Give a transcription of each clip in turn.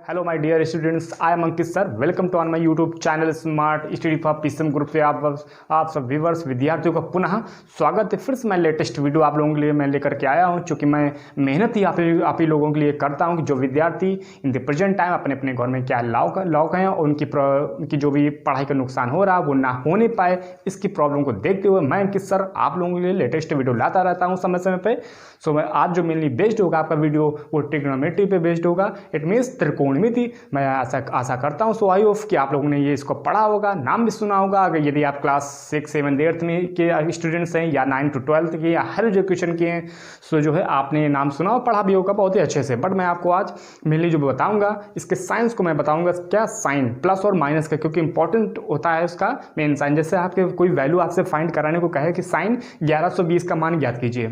Hello my dear students, I am Ankit sir. Welcome to on my YouTube channel smart study for PCM group से आप सब viewers विद्यार्थियों का पुनः स्वागत है। फिर से मैं लेटेस्ट वीडियो आप लोगों के लिए मैं लेकर के आया हूं, क्योंकि मैं मेहनत ही आप ही लोगों के लिए करता हूं कि जो विद्यार्थी इन द प्रेजेंट टाइम अपने अपने घर में क्या लॉक हैं और उनकी जो भी पढ़ाई का नुकसान हो रहा है वो ना होने पाए, इसकी प्रॉब्लम को देखते हुए मैं अंकित सर आप लोगों के लिए लेटेस्ट वीडियो लाता रहता हूँ समय समय पर। सो मैं आज जो मेनली बेस्ड होगा आपका वीडियो वो ट्रिग्नोमेट्री पे बेस्ड होगा। इट मीन्स त्रिकोणमिति। मैं आशा करता हूँ सो आई होप कि आप लोगों ने ये इसको पढ़ा होगा, नाम भी सुना होगा। अगर यदि आप क्लास 6, 7, 8 में के स्टूडेंट्स हैं या 9 to 12 के या हायर एजुकेशन के हैं, सो जो है आपने नाम सुना और पढ़ा भी होगा बहुत ही अच्छे से। बट मैं आपको आज मेनली जो बताऊँगा इसके साइंस को मैं बताऊँगा, क्या साइन प्लस और माइनस का, क्योंकि इंपॉर्टेंट होता है उसका मेन साइन। जैसे आपके कोई वैल्यू आपसे फाइंड कराने को कहे कि साइन 1120 का मान ज्ञात कीजिए,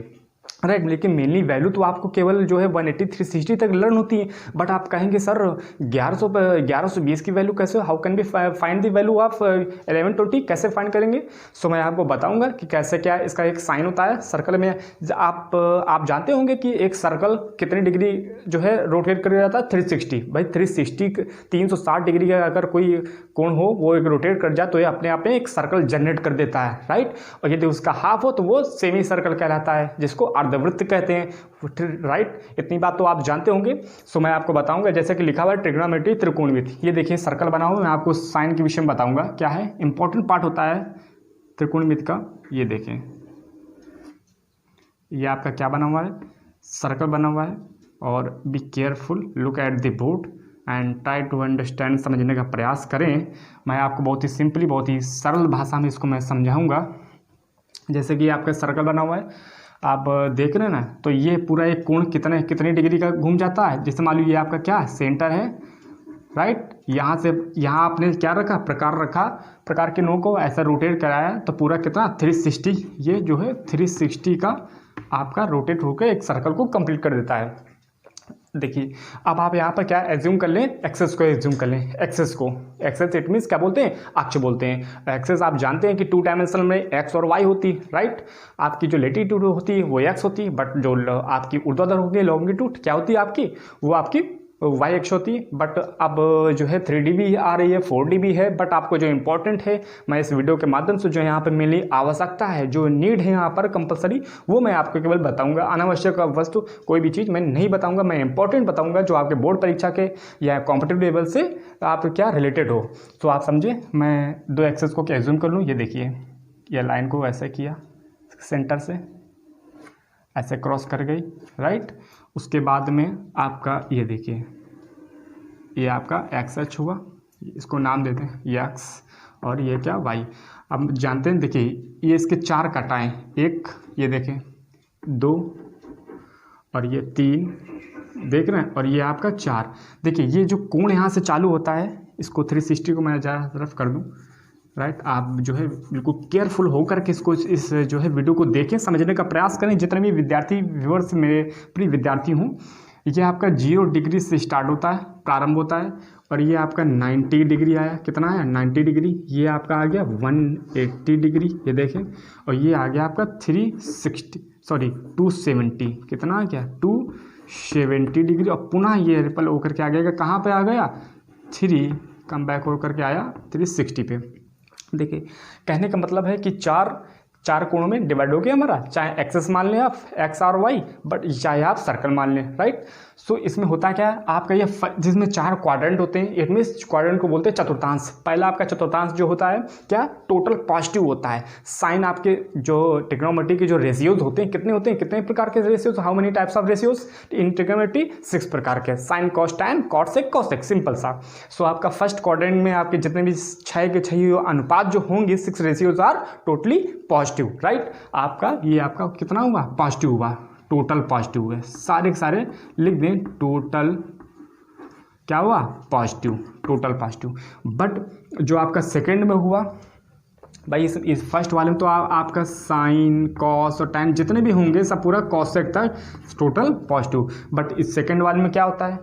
राइट। लेकिन मेनली वैल्यू तो आपको केवल जो है 180, 360 तक लर्न होती है। बट आप कहेंगे सर 1120 की वैल्यू कैसे, how can be find the value of 1120, कैसे फाइंड करेंगे? सो मैं आपको बताऊंगा कि कैसे क्या इसका एक साइन होता है सर्कल में। आप जानते होंगे कि एक सर्कल कितनी डिग्री जो है रोटेट कर जाता है? 360। भाई 360 डिग्री का अगर कोई कोण हो वो एक रोटेट कर जाए तो ये अपने आप में एक सर्कल जनरेट कर देता है, राइट। और यदि उसका हाफ हो तो वो सेमी सर्कल कहलाता है, जिसको अर्धवृत्त कहते हैं, राइट। इतनी बात तो आप जानते होंगे। सो मैं आपको बताऊंगा जैसे कि लिखा हुआ है ट्रिग्नोमेट्री त्रिकोणमिति। ये देखिए सर्कल बना हुआ, मैं आपको साइन के विषय में बताऊंगा क्या है, इंपॉर्टेंट पार्ट होता है त्रिकोणमिति का। ये देखें, ये आपका क्या बना हुआ है, सर्कल बना हुआ है। और be careful, look at the board and try to understand, समझने का प्रयास करें। मैं आपको बहुत ही सिंपली, बहुत ही सरल भाषा में इसको मैं समझाऊंगा। जैसे कि आपका सर्कल बना हुआ है, आप देख रहे हैं ना, तो ये पूरा एक कोण कितने डिग्री का घूम जाता है। जैसे मान लीजिए ये आपका क्या सेंटर है, राइट। यहाँ से यहाँ आपने क्या रखा, प्रकार के नोक को ऐसा रोटेट कराया तो पूरा कितना 360, ये जो है 360 का आपका रोटेट होकर एक सर्कल को कंप्लीट कर देता है। देखिए अब आप यहाँ पर क्या एज्यूम कर लें, एक्सेस को एज्यूम कर लें। एक्सेस इट मीन्स क्या बोलते हैं, अक्ष बोलते हैं। एक्सेस आप जानते हैं कि 2 डायमेंशनल में एक्स और वाई होती है, राइट। आपकी जो लेटीट्यूड होती है वो एक्स होती है, बट जो आपकी ऊर्ध्वाधर होगी लॉन्गिट्यूड क्या होती है आपकी, वो आपकी वाई एक्स होती है। बट अब जो है 3D भी आ रही है, 4D भी है। बट आपको जो इंपॉर्टेंट है, मैं इस वीडियो के माध्यम से जो यहाँ पर मेनली आवश्यकता है, जो नीड है यहाँ पर कंपलसरी, वो मैं आपको केवल बताऊंगा। अनावश्यक वस्तु कोई भी चीज़ मैं नहीं बताऊंगा, मैं इंपॉर्टेंट बताऊंगा जो आपके बोर्ड परीक्षा के या कॉम्पिटिटिव लेवल से आप क्या रिलेटेड हो। तो आप समझे, मैं 2 एक्सेस को क्या एज्यूम कर लूँ। ये देखिए, यह लाइन को ऐसे किया, सेंटर से ऐसे क्रॉस कर गई, राइट। उसके बाद में आपका ये देखिए, ये आपका एक्स एच हुआ, इसको नाम देते हैं ये एक्स, और ये क्या वाई। अब जानते हैं, देखिए ये इसके 4 कटाएँ, एक ये देखें 2 और ये 3, देख रहे हैं, और ये आपका 4। देखिए ये जो कोण यहाँ से चालू होता है, इसको 360 को मैं ज़्यादा तरफ कर दूँ, राइट। आप जो है बिल्कुल केयरफुल होकर के इसको इस जो है वीडियो को देखें, समझने का प्रयास करें। जितने भी विद्यार्थी व्यूअर्स मेरे प्रिय विद्यार्थी हूँ, ये आपका 0 डिग्री से स्टार्ट होता है, प्रारंभ होता है, और ये आपका 90 डिग्री आया, कितना आया 90 डिग्री। ये आपका आ गया 180 डिग्री, ये देखें। और ये आ गया आपका 270, कितना आ गया 270 डिग्री। और पुनः ये रिपल होकर के आ गया, कहाँ पे आ गया 3 कम बैक होकर के आया 360 पे। देखिए कहने का मतलब है कि चार कोणों में डिवाइड हो गया हमारा, चाहे एक्सेस मान लें आप एक्स और वाई, बट चाहे आप सर्कल मान लें, राइट। सो इसमें होता क्या है आपका ये जिसमें 4 क्वाड्रेंट होते हैं, इट मीन्स क्वाड्रेंट को बोलते हैं चतुर्थांश। पहला आपका चतुर्थांश जो होता है क्या, टोटल पॉजिटिव होता है। साइन आपके जो ट्रिग्नोमेट्री के जो रेशियोज होते हैं, कितने होते हैं, कितने प्रकार के ratios, how many types of ratios in trigonometry? 6 प्रकार के, sine cos tan cot sec cosec, simple सा। सो आपका फर्स्ट क्वाड्रेंट में आपके जितने भी 6 के 6 अनुपात जो होंगे, 6 ratios are totally positive, right. आपका ये आपका कितना हुआ, पॉजिटिव हुआ, टोटल पॉजिटिव हुए, सारे के सारे लिख दें, टोटल क्या हुआ, पॉजिटिव, टोटल पॉजिटिव। बट जो आपका सेकंड में हुआ भाई, इस फर्स्ट वाले में तो आपका साइन कॉस और टैन जितने भी होंगे सब पूरा कॉस सेक था, टोटल पॉजिटिव। बट इस सेकंड वाले में क्या होता है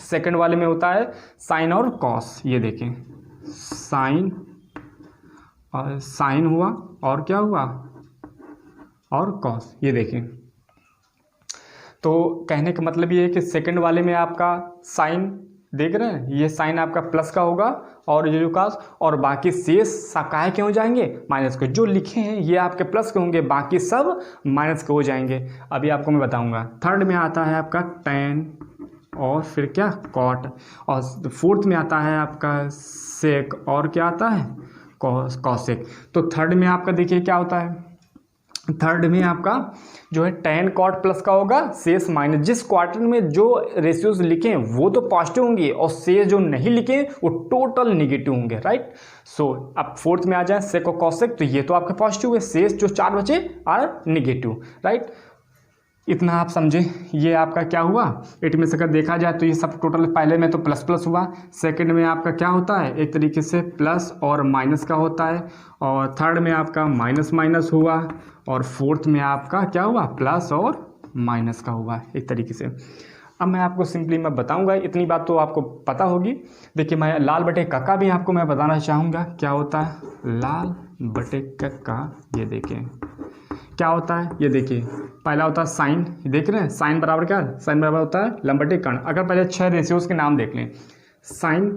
सेकंड वाले में होता है साइन और कॉस। ये देखें, साइन और साइन हुआ और क्या हुआ, और कॉस। ये देखें, तो कहने का मतलब ये है कि सेकंड वाले में आपका साइन देख रहे हैं, ये साइन आपका प्लस का होगा और ये जो कास, और बाकी शेष काहे के हो जाएंगे, माइनस के। जो लिखे हैं ये आपके प्लस के होंगे, बाकी सब माइनस के हो जाएंगे। अभी आपको मैं बताऊंगा। थर्ड में आता है आपका टेन और फिर क्या कॉट, और फोर्थ में आता है आपका सेक और क्या आता है कॉसेक। तो थर्ड में आपका देखिए क्या होता है, थर्ड में आपका जो है टेन कॉट प्लस का होगा, शेष माइनस। जिस क्वार्टर में जो रेशियोज लिखे हैं वो तो पॉजिटिव होंगे और शेष जो नहीं लिखे हैं वो टोटल नेगेटिव होंगे, राइट। सो अब फोर्थ में आ जाए सेक और कॉसेक, तो ये तो आपके पॉजिटिव है, शेष जो 4 बचे आर नेगेटिव, राइट। इतना आप समझे। ये आपका क्या हुआ, इट में से अगर देखा जाए तो ये सब टोटल पहले में तो प्लस प्लस हुआ, सेकंड में आपका क्या होता है एक तरीके से प्लस और माइनस का होता है, और थर्ड में आपका माइनस माइनस हुआ, और फोर्थ में आपका क्या हुआ प्लस और माइनस का हुआ एक तरीके से। अब मैं आपको सिंपली मैं बताऊंगा, इतनी बात तो आपको पता होगी। देखिए मैं लाल बटे कक्का भी आपको मैं बताना चाहूँगा क्या होता है लाल बटे कक्का। ये देखें क्या होता है, ये देखिए पहला होता है साइन, देख रहे हैं साइन बराबर क्या, साइन बराबर होता है लंब बटे कर्ण। अगर पहले 6 रेशियोज के नाम देख लें, sine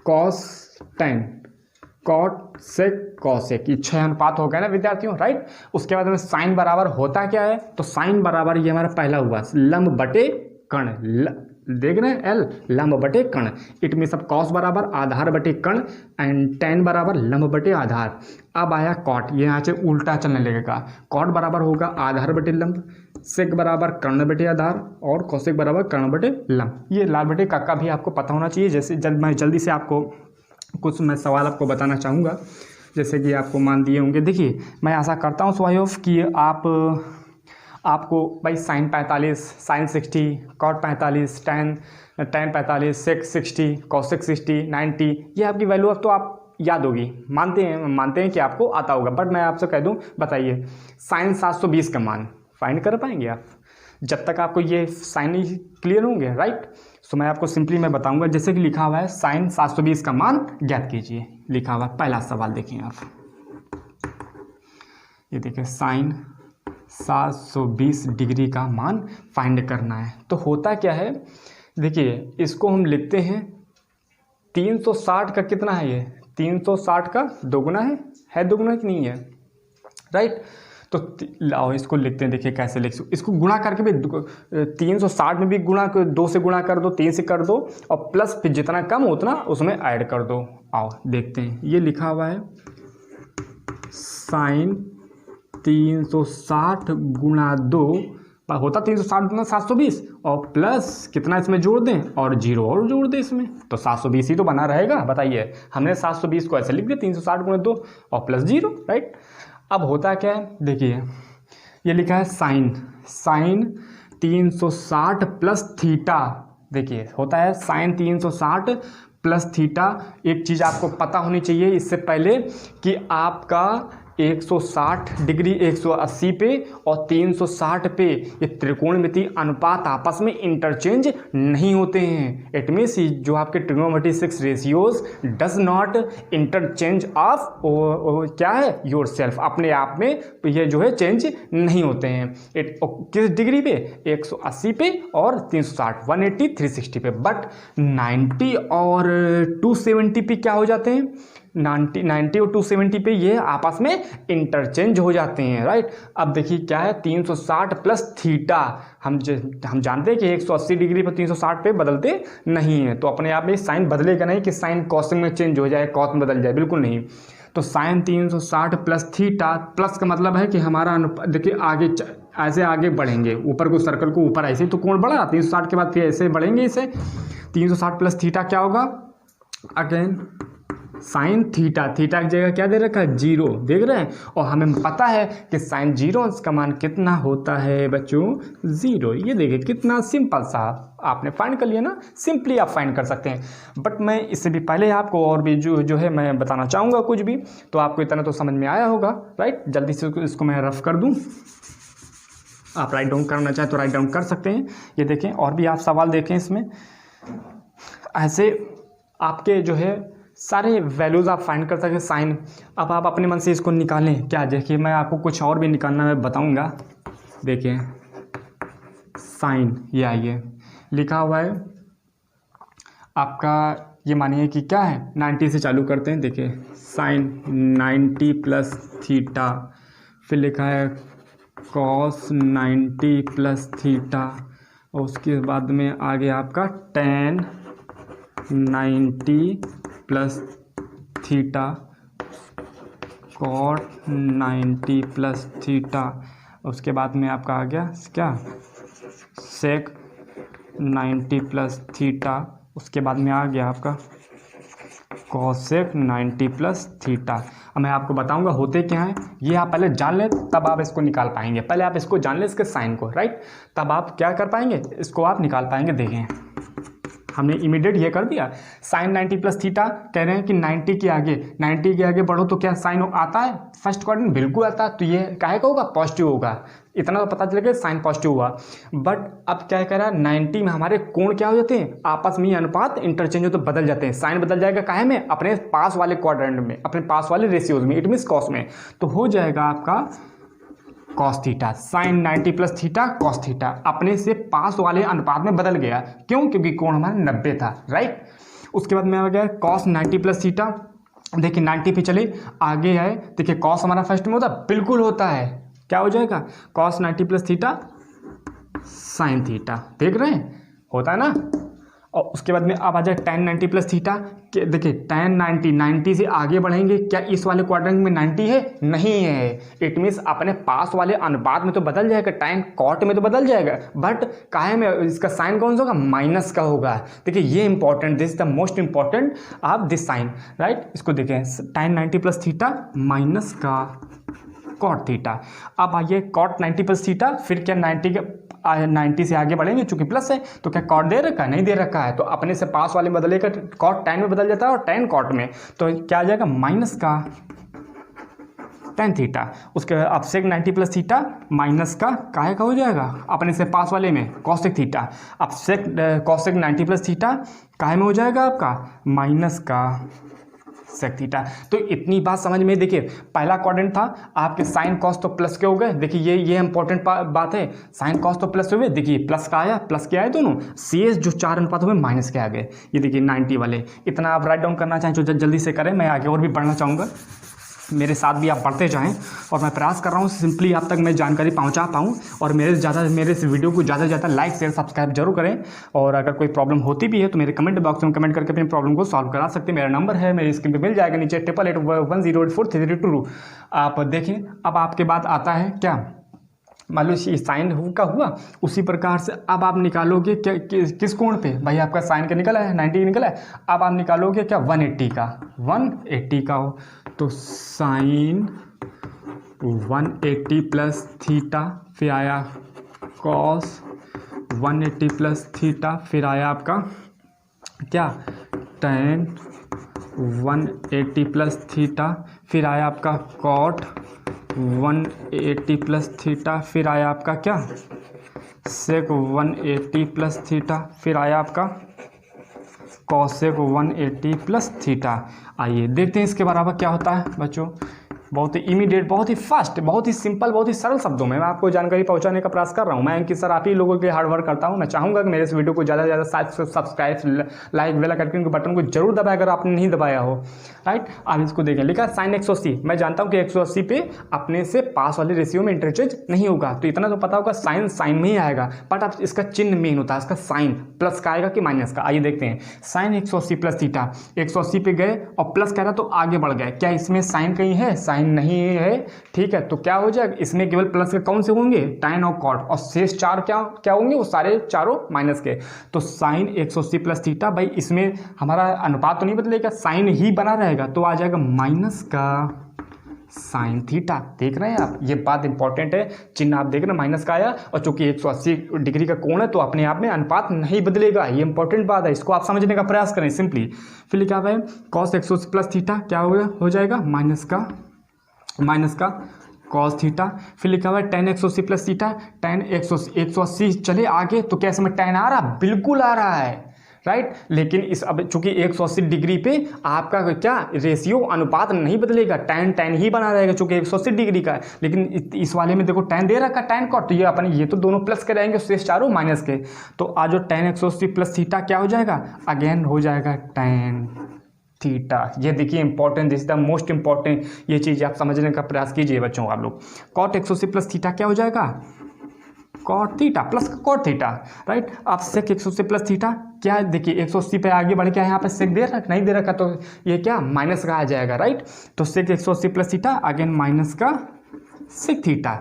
cos tan cot sec cosec, ये 6 अनुपात हो गए ना विद्यार्थियों, राइट। उसके बाद में साइन बराबर होता क्या है, तो साइन बराबर ये हमारा पहला हुआ लंब बटे कर्ण, देख रहे हैं एल लंब बटे कर्ण। इट में सब कॉस बराबर आधार बटे कर्ण एंड टेन बराबर लंब बटे आधार। अब आया कॉट, ये यहाँ से उल्टा चलने लगेगा। कॉट बराबर होगा आधार बटे लंब, सेक बराबर कर्ण बटे आधार, और कौशिक बराबर कर्ण बटे लंब। ये लाल बटे कक्का भी आपको पता होना चाहिए। जैसे मैं जल्दी से आपको कुछ मैं सवाल आपको बताना चाहूँगा, जैसे कि आपको मान दिए होंगे। देखिए मैं आशा करता हूँ स्वाई ऑफ कि आपको भाई साइन 45, साइन 60, कॉट 45, टेन 45, सेक 60, कॉसेक 60, 90, ये आपकी वैल्यू अब तो आप याद होगी, मानते हैं कि आपको आता होगा। बट मैं आपसे कह दूं, बताइए साइन 720 का मान फाइंड कर पाएंगे आप जब तक आपको ये साइन नहीं क्लियर होंगे, राइट। सो मैं आपको सिंपली मैं बताऊंगा, जैसे कि लिखा हुआ है साइन 720 का मान ज्ञात कीजिए, लिखा हुआ है। पहला सवाल देखिए आप, ये देखिए साइन 720 डिग्री का मान फाइंड करना है। तो होता क्या है, देखिए इसको हम लिखते हैं 360 का कितना है, ये 360 का दोगुना है दोगुना कि नहीं है, राइट। तो लाओ इसको लिखते हैं, देखिए कैसे लिख, इसको गुणा करके भी 360 में भी गुणा 2 से गुणा कर दो, 3 से कर दो, और प्लस फिर जितना कम उतना उसमें ऐड कर दो। आओ देखते हैं, ये लिखा हुआ है साइन 360 गुणा 2 होता 360 गुना 720, और प्लस कितना इसमें जोड़ दें और 0 और जोड़ दें इसमें, तो 720 ही तो बना रहेगा। बताइए, हमने 720 को ऐसे लिख दिया 360 गुना 2 और प्लस 0, राइट। अब होता क्या है, देखिए ये लिखा है साइन 360 प्लस थीटा। देखिए होता है साइन 360 प्लस थीटा। एक चीज़ आपको पता होनी चाहिए इससे पहले कि आपका 160 डिग्री 180 पे और 360 पे ये त्रिकोणमितीय अनुपात आपस में इंटरचेंज नहीं होते हैं। इट मीन्स जो आपके trigonometric ratios does not interchange of क्या है योर सेल्फ, अपने आप में ये जो है चेंज नहीं होते हैं। किस डिग्री पे, 180 पे और 360, 180 360 पे। बट 90 और 270 पे क्या हो जाते हैं, 90 और 270 पे ये आपस में इंटरचेंज हो जाते हैं, राइट। अब देखिए क्या है 360 प्लस थीटा, हम जानते हैं कि 180 डिग्री पर 360 पे बदलते नहीं है, तो अपने आप में साइन बदलेगा नहीं कि साइन कॉस में चेंज हो जाए, कॉस में बदल जाए, बिल्कुल नहीं। तो साइन 360 प्लस थीटा, प्लस का मतलब है कि हमारा देखिए आगे ऐसे आगे बढ़ेंगे, ऊपर को सर्कल को ऊपर ऐसे तो कोण बढ़ा 360 के बाद फिर ऐसे बढ़ेंगे, इसे 360 प्लस थीटा क्या होगा, अगेन साइन थीटा की जगह क्या दे रखा है 0, देख रहे हैं। और हमें पता है कि साइन 0 का मान कितना होता है बच्चों 0। ये देखिए कितना सिंपल सा आपने फाइंड कर लिया ना, सिंपली आप फाइंड कर सकते हैं। बट मैं इससे भी पहले आपको और भी जो है मैं बताना चाहूँगा कुछ भी, तो आपको इतना तो समझ में आया होगा, राइट। जल्दी से इसको मैं रफ कर दूँ, आप राइट डाउन करना चाहें तो राइट डाउन कर सकते हैं। ये देखें और भी आप सवाल देखें इसमें, ऐसे आपके जो है सारे वैल्यूज़ आप फाइंड कर सकते हैं साइन। अब आप अपने मन से इसको निकालें क्या, देखिए मैं आपको कुछ और भी निकालना मैं बताऊंगा। देखिए साइन, ये आइए लिखा हुआ है आपका ये मानिए कि क्या है 90 से चालू करते हैं। देखिए साइन 90 प्लस थीटा, फिर लिखा है कॉस 90 प्लस थीटा, और उसके बाद में आ गया आपका tan 90 plus theta, cot 90 plus theta, उसके बाद में आपका आ गया क्या सेक 90 प्लस थीटा, उसके बाद में आ गया आपका कॉसेक 90 प्लस थीटा। अब मैं आपको बताऊंगा होते क्या हैं, ये आप पहले जान लें तब आप इसको निकाल पाएंगे। पहले आप इसको जान लें इसके साइन को, राइट, तब आप क्या कर पाएंगे, इसको आप निकाल पाएंगे। देखें हमने इमीडिएट ये कर दिया, साइन 90 प्लस थीटा कह रहे हैं कि 90 के आगे बढ़ो तो क्या साइन आता है, फर्स्ट क्वाड्रेंट बिल्कुल आता है, तो ये काहे का होगा, पॉजिटिव होगा। इतना तो पता चलेगा साइन पॉजिटिव हुआ। बट अब क्या कह रहा है 90 में हमारे कोण क्या हो जाते हैं, आपस में अनुपात इंटरचेंज हो तो बदल जाते हैं। साइन बदल जाएगा काहे में, अपने पास वाले क्वाड्रेंट में, अपने पास वाले रेशियोज में, इट मीन्स कॉस में। तो हो जाएगा आपका cos theta, sine 90 plus theta cos theta, अपने से पास वाले अनुपात में बदल गया। क्यों, क्योंकि कोण हमारा 90 था, राइट। उसके बाद में आ गया कॉस 90 प्लस थीटा। देखिए 90 पे चले आगे आए, देखिए कॉस हमारा फर्स्ट में होता बिल्कुल होता है, क्या हो जाएगा cos 90 plus theta sine theta, देख रहे हैं होता है ना। और उसके बाद में अब आ जाए tan 90 प्लस थीटा। देखिए tan 90 से आगे बढ़ेंगे, क्या इस वाले क्वाड्रेंट में 90 है, नहीं है, इट मीन्स अपने पास वाले अनुपात में तो बदल जाएगा, tan cot में तो बदल जाएगा, बट काहे में इसका साइन कौन सा होगा, माइनस का होगा। देखिए ये important, this the most important of this sine, right. इसको देखें tan 90 प्लस थीटा माइनस का cot थीटा। अब आइए cot 90 प्लस थीटा, फिर क्या 90 से आगे बढ़ेंगे, चूंकि प्लस है तो क्या कॉट दे रखा है, नहीं दे रखा है, तो अपने से पास वाले में बदलेगा, कॉट tan में बदल जाता है और tan कॉट में, तो क्या आ जाएगा माइनस का tan थीटा। उसके बाद अब सेक 90 प्लस थीटा माइनस का काहे का हो जाएगा, अपने से पास वाले में कॉसेक थीटा। अब सेक कॉसेक 90 प्लस थीटा काहे में हो जाएगा आपका माइनस का सेक थीटा। तो इतनी बात समझ में, देखिए पहला क्वाड्रेंट था आपके साइन कॉस तो प्लस के हो गए, देखिए ये इंपॉर्टेंट बात है, साइन कॉस तो प्लस हुए, देखिए प्लस का आया, प्लस के आए दोनों, शेष जो चार अनुपात हुए माइनस के आ गए। ये देखिए 90 वाले, इतना आप राइट डाउन करना चाहें तो जल्दी से करें, मैं आगे और भी बढ़ना चाहूँगा, मेरे साथ भी आप बढ़ते जाएं, और मैं प्रयास कर रहा हूं सिंपली आप तक मैं जानकारी पहुंचा पाऊं, और मेरे इस वीडियो को ज़्यादा से ज़्यादा लाइक शेयर सब्सक्राइब जरूर करें। और अगर कोई प्रॉब्लम होती भी है तो मेरे कमेंट बॉक्स में कमेंट करके अपनी प्रॉब्लम को सॉल्व करा सकते हैं। मेरा नंबर है मेरी स्क्रीन पे मिल जाएगा नीचे 8881084332। आप देखें अब आपके बाद आता है क्या, मान लो साइन का हुआ, उसी प्रकार से अब आप निकालोगे क्या किस कोण पे, भाई आपका साइन का निकला है 90 निकला है, अब आप निकालोगे क्या 180 का हो, तो साइन 180 प्लस थीटा, फिर आया कॉस 180 प्लस थीटा, फिर आया आपका क्या tan 180 प्लस थीटा, फिर आया आपका कॉट 180 प्लस थीटा, फिर आया आपका क्या सेक 180 प्लस थीटा, फिर आया आपका कॉसेक 180 प्लस थीटा। आइए देखते हैं इसके बराबर क्या होता है बच्चों। बहुत ही इमीडिएट, बहुत ही फास्ट, बहुत ही सिंपल, बहुत ही सरल शब्दों में मैं आपको जानकारी पहुंचाने का प्रयास कर रहा हूं। मैं अंकित सर आप ही लोगों के हार्ड वर्क करता हूं। मैं चाहूंगा कि मेरे इस वीडियो को ज़्यादा से ज़्यादा सब्सक्राइब लाइक बेल आइकन के बटन को जरूर दबाएं अगर आपने नहीं दबाया हो, राइट। अब इसको देखें, लिखा साइन 180, मैं जानता हूँ कि 180 पे अपने से पास वाले रेशियो में इंटरचेंज नहीं होगा, तो इतना तो पता होगा साइन में ही आएगा, बट अब इसका चिन्ह मेन होता है, इसका साइन प्लस का आएगा कि माइनस का। आइए देखते हैं, साइन 180 प्लस थीटा 180 पे गए और प्लस कह रहा तो आगे बढ़ गए, क्या इसमें साइन कहीं है, साइन नहीं है, ठीक है, तो क्या हो जाएगा इसमें केवल प्लस के कौन से होंगे, tan और cot, और शेष चार क्या होंगे, वो सारे चारों माइनस के। तो साइन 180 प्लस थीटा, भाई इसमें हमारा अनुपात तो नहीं बदलेगा, साइन ही बना रहेगा, तो आ जाएगा माइनस का साइन थीटा। देख रहे हैं आप, ये बात इंपॉर्टेंट है, चिन्ह आप देख रहे हैं माइनस का आया, और चूंकि 180 डिग्री का कोण है तो अपने आप में अनुपात नहीं बदलेगा, ये इंपॉर्टेंट बात है, इसको आप समझने का प्रयास करें सिंपली। फिर क्या है कॉस 180 प्लस थीटा क्या हो जाएगा माइनस का कॉस थीटा, फिर लिखा हुआ है tan 180 प्लस थीटा, tan 180 चले आगे तो कैसे में tan आ रहा, बिल्कुल आ रहा है, राइट। लेकिन इस अब चूंकि 180 डिग्री पे आपका क्या रेशियो अनुपात नहीं बदलेगा, tan tan ही बना रहेगा चूंकि 180 डिग्री का है। लेकिन इस वाले में देखो tan दे रखा tan cot, तो ये अपन ये तो दोनों प्लस के रहेंगे, शेष चारों माइनस के। तो आज जो tan 180 प्लस थीटा क्या हो जाएगा, अगेन हो जाएगा tan थीटा। ये देखिए important, this is the most important, ये चीज़ आप समझने का प्रयास कीजिए बच्चों आप लोग। cot 180 प्लस थीटा क्या हो जाएगा, cot theta plus cot theta, right. अब sec 180 प्लस थीटा क्या, देखिए 180 पे आगे बढ़ के यहाँ पे sec दे रखा नहीं दे रखा, तो ये क्या माइनस का आ जाएगा, राइट। तो sec 180 plus theta again minus का sec थीटा।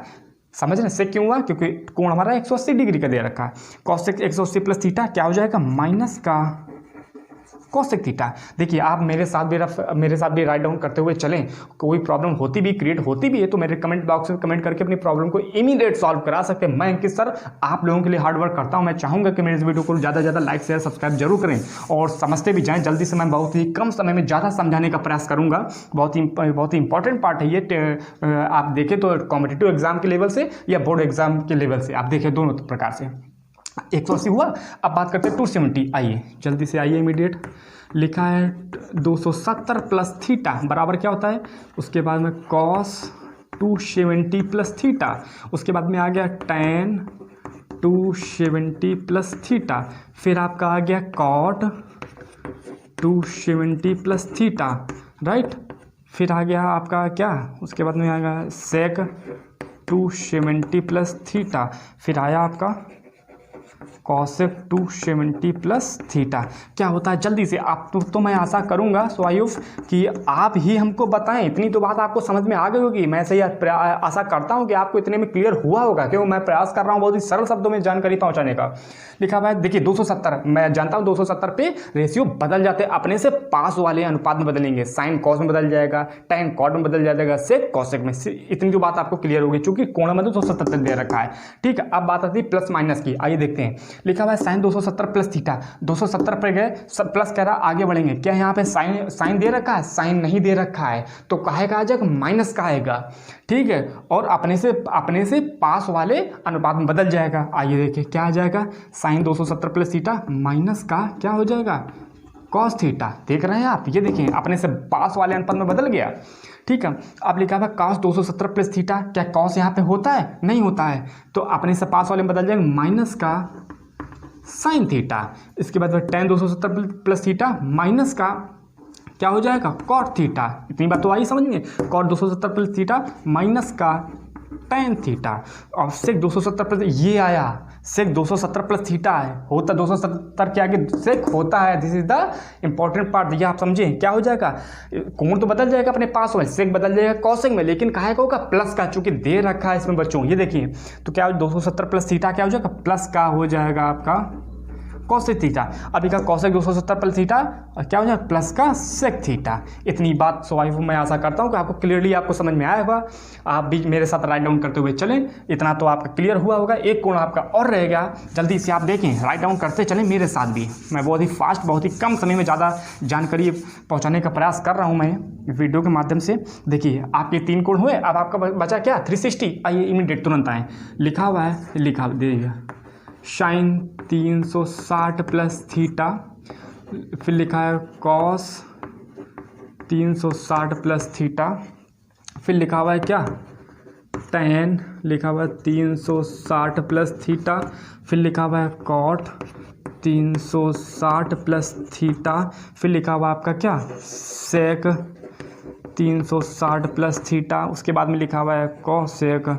समझ रहे sec क्यों हुआ, क्योंकि कोण हमारा 180 डिग्री का दे रखा है। cos 180 प्लस थीटा क्या हो जाएगा, माइनस का cosec थीटा। देखिए आप मेरे साथ भी राइट डाउन करते हुए चलें, कोई प्रॉब्लम होती भी क्रिएट होती भी है तो मेरे कमेंट बॉक्स में कमेंट करके अपनी प्रॉब्लम को इमीडिएट सॉल्व करा सकते हैं। मैं अंकित सर आप लोगों के लिए हार्ड वर्क करता हूं। मैं चाहूंगा कि मेरे इस वीडियो को ज़्यादा से ज़्यादा लाइक शेयर सब्सक्राइब जरूर करें और समझते भी जाएँ जल्दी से। मैं बहुत ही कम समय में ज़्यादा समझाने का प्रयास करूँगा। बहुत ही इंपॉर्टेंट पार्ट है ये। आप देखें तो कॉम्पिटिटिव एग्जाम के लेवल से या बोर्ड एग्जाम के लेवल से, आप देखें दोनों प्रकार से। 180 हुआ। अब बात करते हैं 270। आइए जल्दी से आइए, इमीडिएट लिखा है 270 प्लस थीटा बराबर क्या होता है, उसके बाद में cos 270 प्लस थीटा, उसके बाद में आ गया tan 270 प्लस थीटा, फिर आपका आ गया cot 270 प्लस थीटा, राइट। फिर आ गया आपका क्या, उसके बाद में आ गया sec 270 प्लस थीटा, फिर आया आपका cosec 270 प्लस थीटा। क्या होता है जल्दी से आप तो मैं आशा करूंगा स्वायुफ कि आप ही हमको बताएं। इतनी तो बात आपको समझ में आ गई होगी, मैं सही आशा करता हूं कि आपको इतने में क्लियर हुआ होगा, क्यों मैं प्रयास कर रहा हूं बहुत ही सरल शब्दों में जानकारी पहुंचाने का। लिखा हुआ है देखिए 270, मैं जानता हूं 270 पे रेशियो बदल जाते हैं, अपने से पास वाले अनुपात में बदलेंगे। साइन कॉस में बदल जाएगा, tan कॉट में बदल जाएगा, सेक कॉसेक में। इतनी तो बात आपको क्लियर होगी चूंकि कोण में 270 दे रखा है, ठीक है। अब बात आती है प्लस माइनस की, आइए देखते हैं। लिखा हुआ है साइन 270 प्लस थीटा, 270 पे गए प्लस कह रहा आगे बढ़ेंगे, क्या यहाँ पे साइन दे रखा है, साइन नहीं दे रखा है, तो काहे का आ जाएगा, माइनस का आएगा, ठीक है। और अपने से पास वाले अनुपात में बदल जाएगा। आइए देखिए क्या आ जाएगा, साइन 270 प्लस थीटा माइनस का क्या हो जाएगा, कॉस थीटा। देख रहे हैं आप, ये देखिए अपने से पास वाले अनुपात में बदल गया, ठीक है। अब लिखा हुआ कॉस 270 प्लस थीटा, क्या कॉस यहाँ पे होता है, नहीं होता है, तो अपने से पास वाले में बदल जाएगा माइनस का साइन थीटा। इसके बाद tan 270 प्लस थीटा माइनस का क्या हो जाएगा, कॉट थीटा। इतनी बात तो आई समझ में, कॉट 270 प्लस थीटा माइनस का tan थीटा। और सेक 270 प्लस ये आया, सेक 270 प्लस थीटा है, होता 270 के आगे सेक होता है। This is the important part, ये आप समझे क्या हो जाएगा, कोण तो बदल जाएगा अपने पास में, सेक बदल जाएगा कॉसेक में, लेकिन काहे का होगा, प्लस का, चूंकि दे रखा है इसमें बच्चों। ये देखिए तो क्या 270 प्लस थीटा क्या हो जाएगा, प्लस का हो जाएगा आपका कॉसेक थीटा। अभी का कॉसेक 270 प्लस थीटा और क्या हो जाएगा, प्लस का सेक थीटा। इतनी बात स्वाभाविक मैं आशा करता हूँ कि आपको क्लियरली आपको समझ में आया होगा। आप भी मेरे साथ राइट डाउन करते हुए चलें, इतना तो आपका क्लियर हुआ होगा। एक कोण आपका और रहेगा, जल्दी से आप देखें, राइट डाउन करते चलें मेरे साथ भी। मैं बहुत ही फास्ट, बहुत ही कम समय में ज़्यादा जानकारी पहुँचाने का प्रयास कर रहा हूँ मैं वीडियो के माध्यम से। देखिए आपके 3 कोण हुए, अब आपका बचा क्या, 360। आइए इमीडिएट तुरंत आए, लिखा हुआ है, लिखा देखिए साइन 360 प्लस थीटा, फिर लिखा है कॉस 360 प्लस थीटा, फिर लिखा हुआ है क्या, tan लिखा हुआ है 360 प्लस थीटा, फिर लिखा हुआ है कॉट 360 प्लस थीटा, फिर लिखा हुआ आपका क्या, सेक 360 प्लस थीटा, उसके बाद में लिखा हुआ है कॉसेक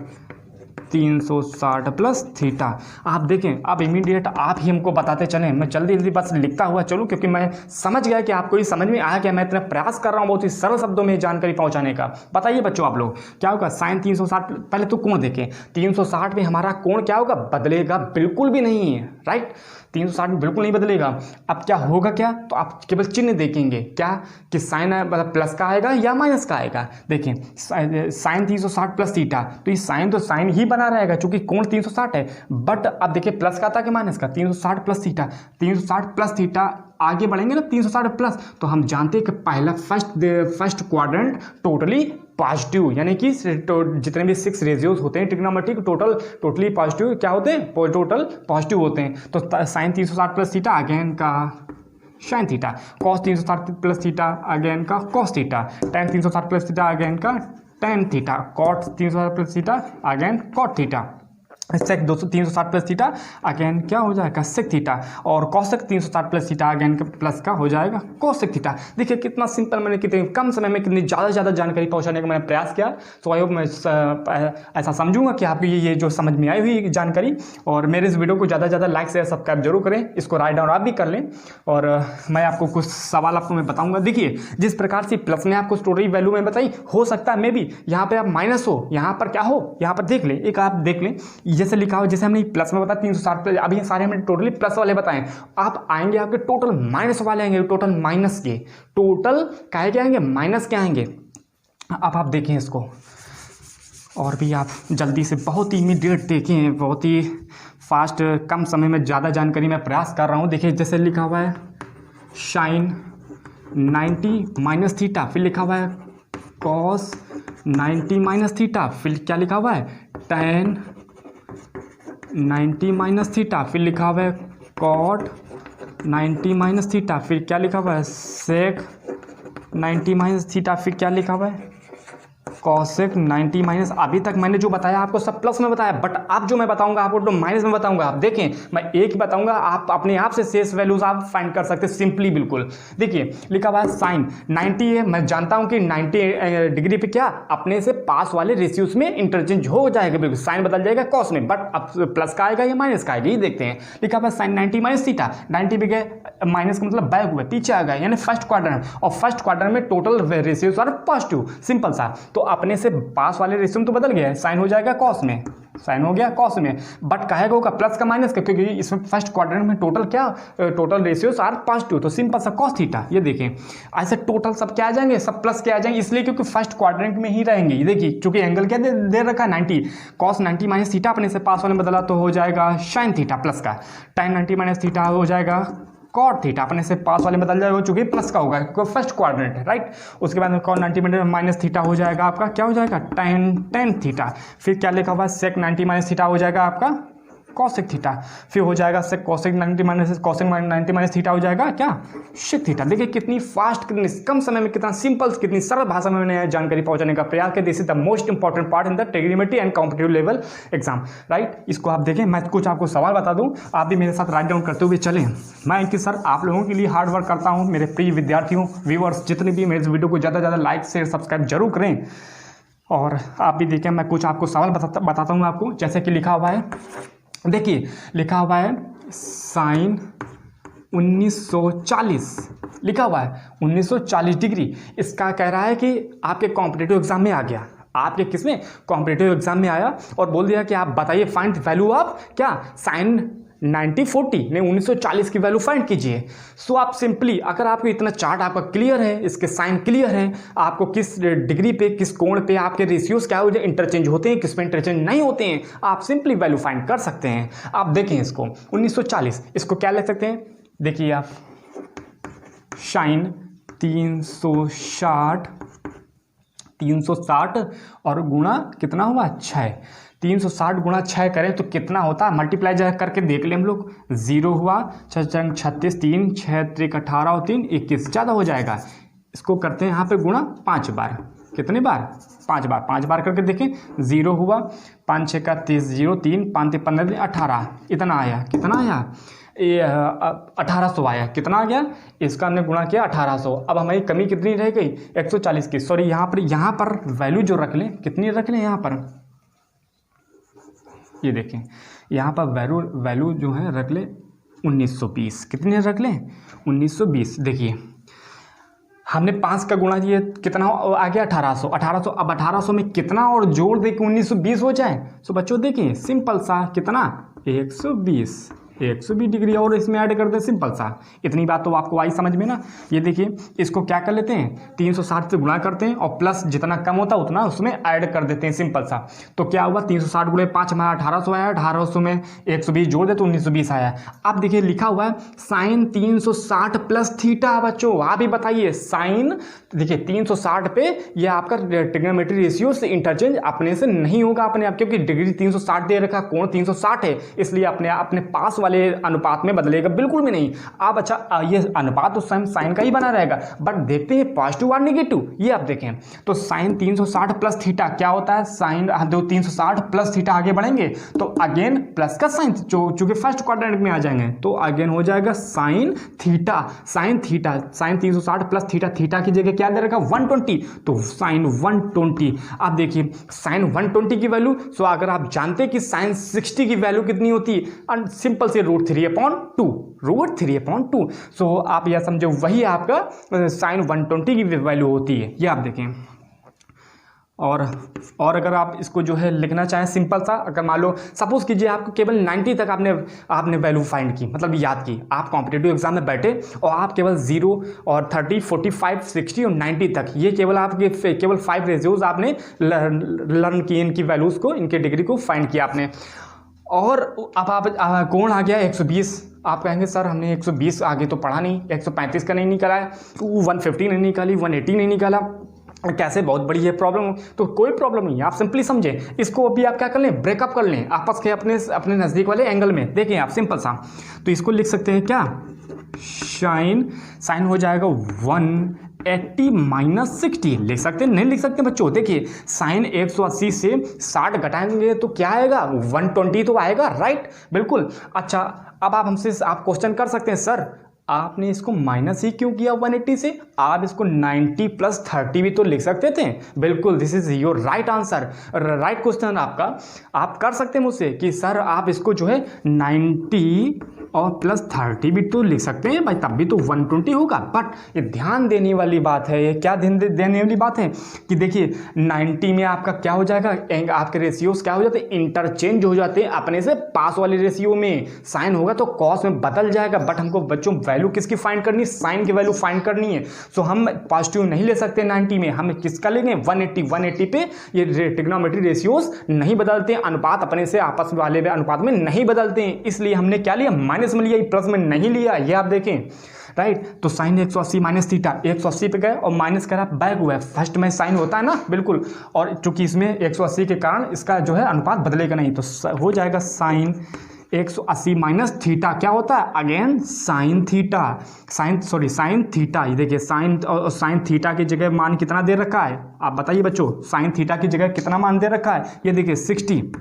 360 प्लस थीटा। आप देखें, अब इमीडिएट आप ही हमको बताते चलें, मैं जल्दी जल्दी बस लिखता हुआ चलूं, क्योंकि मैं समझ गया कि आपको ये समझ में आया कि मैं इतना प्रयास कर रहा हूं बहुत ही सरल शब्दों में जानकारी पहुंचाने का। बताइए बच्चों आप लोग क्या होगा, साइन 360, पहले तो कोण देखें, 360 में हमारा कोण क्या होगा, बदलेगा बिल्कुल भी नहीं है, राइट। 360 में बिल्कुल नहीं बदलेगा। अब क्या होगा, क्या, तो आप केवल चिन्ह देखेंगे, क्या कि साइन मतलब प्लस का आएगा या माइनस का आएगा। देखिए साइन 360 प्लस थीटा, तो ये साइन तो साइन ही बना रहेगा चूंकि कोण 360 है, बट अब देखिए प्लस का था कि माइनस का, 360 प्लस थीटा, 360 प्लस थीटा, आगे बढ़ेंगे ना 360 प्लस, तो हम जानते हैं कि पहला फर्स्ट क्वाड्रेंट टोटली पॉजिटिव, यानी कि जितने भी 6 रेशियोज होते हैं ट्रिग्नोमेट्रिक टोटली पॉजिटिव क्या होते हैं, टोटल पॉजिटिव होते हैं। तो साइन 360 प्लस थीटा अगेन का sine theta, cos 360 plus theta again का cos theta, tan 360 plus theta again का tan theta, cot 360 plus theta again cot theta, sec 360 plus theta again क्या हो जाएगा सेक थीटा, और cosec 360 plus theta again plus का हो जाएगा cosec theta. देखिए कितना सिंपल, मैंने कितने कम समय में कितनी ज़्यादा जानकारी पहुंचाने का मैंने प्रयास किया। तो आई होप मैं ऐसा समझूंगा कि आपकी ये जो समझ में आई हुई जानकारी, और मेरे इस वीडियो को ज़्यादा लाइक शेयर सब्सक्राइब जरूर करें, इसको राइट डाउन आप भी कर लें। और मैं आपको कुछ सवाल आपको मैं बताऊँगा। देखिए जिस प्रकार से प्लस में आपको टोटल वैल्यू में बताई, हो सकता है मे भी यहाँ पर आप माइनस हो, यहाँ पर क्या हो, यहाँ पर देख लें, एक आप देख लें जैसे लिखा हो, जैसे हमने प्लस में बताया 360 प्लस, अभी सारे हमने टोटली प्लस वाले बताएं, आप आएंगे आपके टोटल माइनस वाले आएंगे, टोटल माइनस के, टोटल काहे के आएंगे माइनस के आएंगे। अब आप देखें इसको, और भी आप जल्दी से बहुत ही इमीडिएट देखें, बहुत ही फास्ट, कम समय में ज़्यादा जानकारी मैं प्रयास कर रहा हूँ। देखिए जैसे लिखा हुआ है साइन 90 माइनस थीटा, फिर लिखा हुआ है कॉस 90 माइनस थीटा, फिर क्या लिखा हुआ है टेन 90 माइनस थीटा, फिर लिखा हुआ है कॉट 90 माइनस थीटा, फिर क्या लिखा हुआ है सेक 90 माइनस थीटा, फिर क्या लिखा हुआ है कॉसेक 90 माइनस। अभी तक मैंने जो बताया आपको सब प्लस में बताया, बट अब जो मैं बताऊंगा आपको तो माइनस में बताऊंगा। आप देखें मैं एक ही बताऊंगा, आप अपने आप से शेष वैल्यूज आप फाइंड कर सकते हैं सिंपली, बिल्कुल। देखिए लिखा हुआ है साइन 90 है, मैं जानता हूं कि 90 डिग्री पे क्या अपने से पास वाले रेशियोज में इंटरचेंज हो जाएगा, बिल्कुल साइन बदल जाएगा कॉस में, बट अब प्लस का आएगा या माइनस का आएगा ये देखते हैं। लिखा हुआ है साइन 90 माइनस थीटा, 90 पे गए माइनस का मतलब बैक हुआ, पीछे आ गया, यानी फर्स्ट क्वाड्रेंट, और फर्स्ट क्वाड्रेंट में total ratios are positive, simple सा। तो अपने से पास वाले रेशियो में तो बदल गया है, साइन हो जाएगा कॉस में, साइन हो गया कॉस में, बट कहेगा होगा प्लस का माइनस का, क्योंकि इसमें फर्स्ट क्वाड्रेंट में टोटल क्या टोटल रेशियोज आर पॉजिटिव, तो सिंपल सा कॉस थीटा। ये देखें ऐसे टोटल सब क्या आ जाएंगे, सब प्लस के आ जाएंगे, इसलिए क्योंकि फर्स्ट क्वाड्रेंट में ही रहेंगे। ये देखिए चूंकि एंगल क्या दे रखा है 90, कॉस 90 माइनस थीटा अपने से पास वाले में बदला तो हो जाएगा साइन थीटा प्लस का, टेन 90 माइनस थीटा हो जाएगा कॉट थीटा, अपने से पास वाले में बदल जाएगा चूंकि प्लस का होगा क्योंकि फर्स्ट क्वाड्रेंट है, राइट। उसके बाद में कॉट 90 माइनस थीटा हो जाएगा आपका क्या हो जाएगा टेन थीटा, फिर क्या लिखा हुआ है सेक 90 माइनस थीटा हो जाएगा आपका कॉसेक थीटा, फिर हो जाएगा सेक कॉसेक 90 माइनस थीटा हो जाएगा क्या सेक थीटा। देखिए कितनी फास्ट, कितनी कम समय में, कितना सिंपल, कितनी सरल भाषा में मैंने जानकारी पहुंचाने का प्रयास किया। This is the most important part in the trigonometry and competitive level exam, right. इसको आप देखें, मैं कुछ आपको सवाल बता दूं, आप भी मेरे साथ राइट डाउन करते हुए चलें। मैं इनकी सर आप लोगों के लिए हार्ड वर्क करता हूँ, मेरे प्रिय विद्यार्थियों व्यूअर्स जितने भी मेरे वीडियो को ज़्यादा लाइक शेयर सब्सक्राइब जरूर करें, और आप भी देखें। मैं कुछ आपको सवाल बताता हूँ आपको, जैसे कि लिखा हुआ है, देखिए लिखा हुआ है साइन 1940, लिखा हुआ है 1940 डिग्री, इसका कह रहा है कि आपके कॉम्पिटिटिव एग्जाम में आ गया, आपके किसमें कॉम्पिटिटिव एग्जाम में आया, और बोल दिया कि आप बताइए फाइंड वैल्यू ऑफ क्या साइन 1940 ने 1940 की वैल्यू फाइंड कीजिए। सो आप सिंपली, अगर आपको इतना चार्ट आपका क्लियर है, इसके साइन क्लियर है, आपको किस डिग्री पे किस कोण पे आपके रेशियोज क्या हो जाए इंटरचेंज होते हैं, किस पे इंटरचेंज नहीं होते हैं, आप सिंपली वैल्यू फाइंड कर सकते हैं। आप देखें इसको 1940, इसको क्या लिख सकते हैं, देखिए आप साइन 360 और गुणा कितना हुआ 6, 360 गुणा 6 करें तो कितना होता है, मल्टीप्लाई जब करके देख ले हम लोग, 0 हुआ 6 36 3 6 3 18 और 3 21, ज़्यादा हो जाएगा। इसको करते हैं यहाँ पे गुणा 5 बार, कितने बार 5 बार करके देखें, 0 हुआ 5 6 का 30 0 3 5 15 18, इतना आया, कितना आया 1800 आया, कितना आ गया, इसका हमने गुणा किया 1800। अब हमारी कमी कितनी रह गई 140 की, सॉरी यहाँ पर वैल्यू जो रख लें, कितनी रख लें यहाँ पर, ये देखें यहाँ पर वैल्यू जो है रख ले 1920, कितने रख लें 1920। देखिए हमने 5 का गुणा किया, कितना आ गया 1800, अब 1800 में कितना और जोड़ दे कि 1920 हो जाए। सो बच्चों देखिए सिंपल सा, कितना 120 डिग्री और इसमें ऐड कर दे, सिंपल सा। इतनी बात तो आपको आई समझ में ना। ये देखिए इसको क्या कर लेते हैं 360 से गुणा करते हैं और प्लस जितना कम होता है उतना उसमें ऐड कर देते हैं, सिंपल सा। तो क्या हुआ 360 गुणे 5 हमारा 1800 आया, 1800 में 120 जोड़ दे तो 1920 आया। अब देखिए लिखा हुआ है साइन 360 प्लस थीटा। बच्चों आप ही बताइए, साइन देखिए 360 पे ये आपका ट्रिग्नोमेट्री रेशियो से इंटरचेंज अपने से नहीं होगा अपने आप, क्योंकि डिग्री 360 दे रखा, कोण 360 है, इसलिए अपने पास वाले वाले अनुपात में बदलेगा, बिल्कुल भी नहीं। आप अच्छा ये अनुपात तो साइन का ही बना रहेगा, बट देखते हैं पॉजिटिव और नेगेटिव। ये आप देखें तो साइन 360 प्लस थीटा क्या होता है, साइन 360 प्लस थीटा आगे बढ़ेंगे तो अगेन प्लस का साइन, चूंकि फर्स्ट क्वाड्रेंट में आ जाएंगे तो अगेन हो जाएगा sine theta. Sine 360 plus theta, theta की जगह क्या दे रखा 120, तो साइन 120। आप देखिए साइन 120 की वैल्यू, सो अगर आप जानते कि साइन 60 की वैल्यू कितनी होती है, सिंपल से √3/2। सो आप यह समझो वही आपका साइन 120 की वैल्यू होती है। ये आप देखें। और अगर आप इसको जो है लिखना चाहें सिंपल सा, अगर मान लो सपोज कीजिए आपको केवल 90 तक आपने वैल्यू फाइंड की, मतलब याद की, आप कॉम्पिटिटिव एग्जाम में बैठे और आप केवल 0 और 30, 45, 60 और 90 तक, ये केवल आपके केवल 5 रेशियोज आपने लर्न किए, इनकी वैल्यूज़ को, इनके डिग्री को फाइंड किया आपने। और अब आप कोण आ गया 120। आप कहेंगे सर हमने 120 आगे तो पढ़ा नहीं, 135 का नहीं निकाला है, 150 नहीं निकाली, 180 नहीं निकाला, कैसे, बहुत बड़ी है प्रॉब्लम। तो कोई प्रॉब्लम नहीं, आप सिंपली समझें इसको। अभी आप क्या कर लें, ब्रेकअप कर लें आपस के अपने नज़दीक वाले एंगल में। देखें आप सिंपल सा, तो इसको लिख सकते हैं क्या, साइन हो जाएगा 180 माइनस 60 लिख सकते हैं, नहीं लिख सकते बच्चों। देखिए साइन 180 से 60 घटाएंगे तो क्या आएगा, 120 तो आएगा, राइट, बिल्कुल। अच्छा अब आप हमसे आप क्वेश्चन कर सकते हैं सर आपने इसको माइनस ही क्यों किया 180 से, आप इसको 90 प्लस 30 भी तो लिख सकते थे। बिल्कुल, this is your right answer, right question आपका। आप कर सकते हैं मुझसे कि सर आप इसको जो है 90 और प्लस 30 भी तो लिख सकते हैं भाई, तब भी तो 120 होगा। बट ये ध्यान देने वाली बात है, ये क्या ध्यान देने वाली बात है कि देखिए 90 में आपका क्या हो जाएगा, आपके रेशियोज क्या हो जाते हैं, इंटरचेंज हो जाते हैं अपने से पास वाले रेशियो में। साइन होगा तो कॉस में बदल जाएगा, बट हमको बच्चों वैल्यू किसकी फाइंड करनी है, साइन की वैल्यू फाइंड करनी है। सो हम पॉजिटिव नहीं ले सकते 90 में, हम किसका लेंगे 180 पे। ये ट्रिग्नोमेट्री रेशियोज नहीं बदलते हैं, अनुपात अपने से आपस वाले अनुपात में नहीं बदलते हैं, इसलिए हमने क्या लिया, माइनस में लिया, प्लस में नहीं लिया। ये आप देखें, राइट। तो साइन 180 माइनस थीटा, 180 पे गए और माइनस करा, बैक हुआ है, फर्स्ट में साइन होता है ना, बिल्कुल। और चूंकि इसमें 180 के कारण इसका जो है अनुपात बदलेगा नहीं, तो हो जाएगा साइन 180 माइनस थीटा क्या होता है, again sine theta, sine theta. ये देखिए साइन थीटा की जगह मान कितना दे रखा है, आप बताइए बच्चों, साइन थीटा की जगह कितना मान दे रखा है, ये देखिए 60।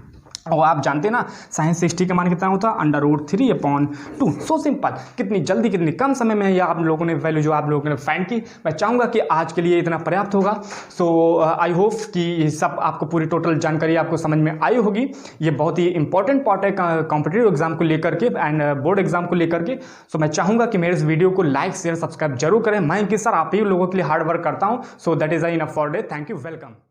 और आप जानते हैं ना साइन 60 का मान कितना होता है, √3/2। सो सिंपल, कितनी जल्दी कितनी कम समय में ये आप लोगों ने वैल्यू जो आप लोगों ने फाइंड की। मैं चाहूँगा कि आज के लिए इतना पर्याप्त होगा। सो आई होप कि ये सब आपको पूरी टोटल जानकारी आपको समझ में आई होगी। ये बहुत ही इंपॉर्टेंट पार्ट है कॉम्पिटिटिव एग्जाम को लेकर के एंड बोर्ड एग्जाम को लेकर के। सो मैं चाहूँगा कि मेरे इस वीडियो को लाइक शेयर सब्सक्राइब जरूर करें। मैं कि सर आप ही लोगों के लिए हार्ड वर्क करता हूँ। So that is enough for day. Thank you, welcome.